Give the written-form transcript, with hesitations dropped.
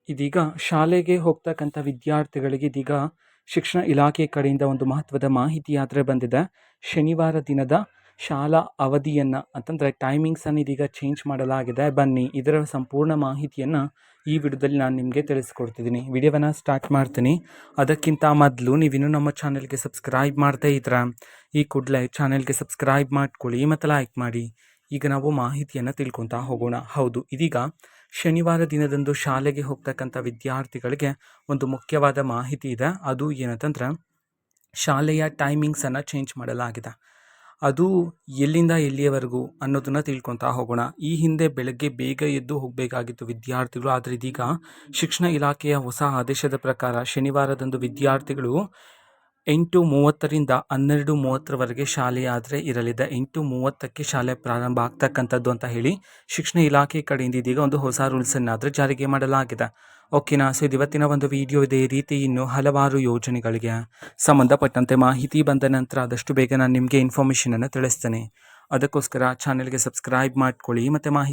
ಇದೀಗ ಶಾಲೆಗೆ ಹೋಗ್ತಕ್ಕಂಥ ವಿದ್ಯಾರ್ಥಿಗಳಿಗೆ ಇದೀಗ ಶಿಕ್ಷಣ ಇಲಾಖೆ ಕಡೆಯಿಂದ ಒಂದು ಮಹತ್ವದ ಮಾಹಿತಿ ಯಾತ್ರೆ ಬಂದಿದೆ. ಶನಿವಾರ ದಿನದ ಶಾಲಾ ಅವಧಿಯನ್ನು ಅಂತಂದರೆ ಟೈಮಿಂಗ್ಸನ್ನು ಇದೀಗ ಚೇಂಜ್ ಮಾಡಲಾಗಿದೆ. ಬನ್ನಿ ಇದರ ಸಂಪೂರ್ಣ ಮಾಹಿತಿಯನ್ನು ಈ ವಿಡಿಯೋದಲ್ಲಿ ನಾನು ನಿಮಗೆ ತಿಳಿಸ್ಕೊಡ್ತಿದ್ದೀನಿ. ವಿಡಿಯೋವನ್ನು ಸ್ಟಾರ್ಟ್ ಮಾಡ್ತೀನಿ. ಅದಕ್ಕಿಂತ ಮೊದಲು ನೀವಿನ್ನೂ ನಮ್ಮ ಚಾನೆಲ್ಗೆ ಸಬ್ಸ್ಕ್ರೈಬ್ ಮಾಡ್ತಾ ಇದ್ದೀರಾ, ಈ ಕೂಡಲೇ ಚಾನೆಲ್ಗೆ ಸಬ್ಸ್ಕ್ರೈಬ್ ಮಾಡ್ಕೊಳ್ಳಿ ಮತ್ತು ಲೈಕ್ ಮಾಡಿ. ಈಗ ನಾವು ಮಾಹಿತಿಯನ್ನು ತಿಳ್ಕೊತಾ ಹೋಗೋಣ. ಹೌದು, ಇದೀಗ ಶನಿವಾರ ದಿನದಂದು ಶಾಲೆಗೆ ಹೋಗ್ತಕ್ಕಂಥ ವಿದ್ಯಾರ್ಥಿಗಳಿಗೆ ಒಂದು ಮುಖ್ಯವಾದ ಮಾಹಿತಿ ಇದೆ. ಅದು ಏನಂತಂದ್ರೆ ಶಾಲೆಯ ಟೈಮಿಂಗ್ಸನ್ನು ಚೇಂಜ್ ಮಾಡಲಾಗಿದೆ. ಅದು ಎಲ್ಲಿಂದ ಎಲ್ಲಿಯವರೆಗೂ ಅನ್ನೋದನ್ನು ತಿಳ್ಕೊತಾ ಹೋಗೋಣ. ಈ ಹಿಂದೆ ಬೆಳಗ್ಗೆ ಬೇಗ ಎದ್ದು ಹೋಗಬೇಕಾಗಿತ್ತು ವಿದ್ಯಾರ್ಥಿಗಳು, ಆದರೆ ಇದೀಗ ಶಿಕ್ಷಣ ಇಲಾಖೆಯ ಹೊಸ ಆದೇಶದ ಪ್ರಕಾರ ಶನಿವಾರದಂದು ವಿದ್ಯಾರ್ಥಿಗಳು 8:30ರಿಂದ 12:30ರವರೆಗೆ ಶಾಲೆ ಆದರೆ ಇರಲಿದೆ. 8:30ಕ್ಕೆ ಶಾಲೆ ಪ್ರಾರಂಭ ಆಗ್ತಕ್ಕಂಥದ್ದು ಅಂತ ಹೇಳಿ ಶಿಕ್ಷಣ ಇಲಾಖೆ ಕಡೆಯಿಂದ ಇದೀಗ ಒಂದು ಹೊಸ ರೂಲ್ಸನ್ನಾದರೆ ಜಾರಿಗೆ ಮಾಡಲಾಗಿದೆ. ಓಕೆನಾ? ಸೊ ಇದು ಇವತ್ತಿನ ಒಂದು ವಿಡಿಯೋ. ಇದೇ ರೀತಿ ಇನ್ನು ಹಲವಾರು ಯೋಜನೆಗಳಿಗೆ ಸಂಬಂಧಪಟ್ಟಂತೆ ಮಾಹಿತಿ ಬಂದ ನಂತರ ಆದಷ್ಟು ಬೇಗ ನಾನು ನಿಮಗೆ ಇನ್ಫಾರ್ಮೇಷನನ್ನು ತಿಳಿಸ್ತೇನೆ. ಅದಕ್ಕೋಸ್ಕರ ಚಾನೆಲ್ಗೆ ಸಬ್ಸ್ಕ್ರೈಬ್ ಮಾಡ್ಕೊಳ್ಳಿ ಮತ್ತು ಮಾಹಿತಿ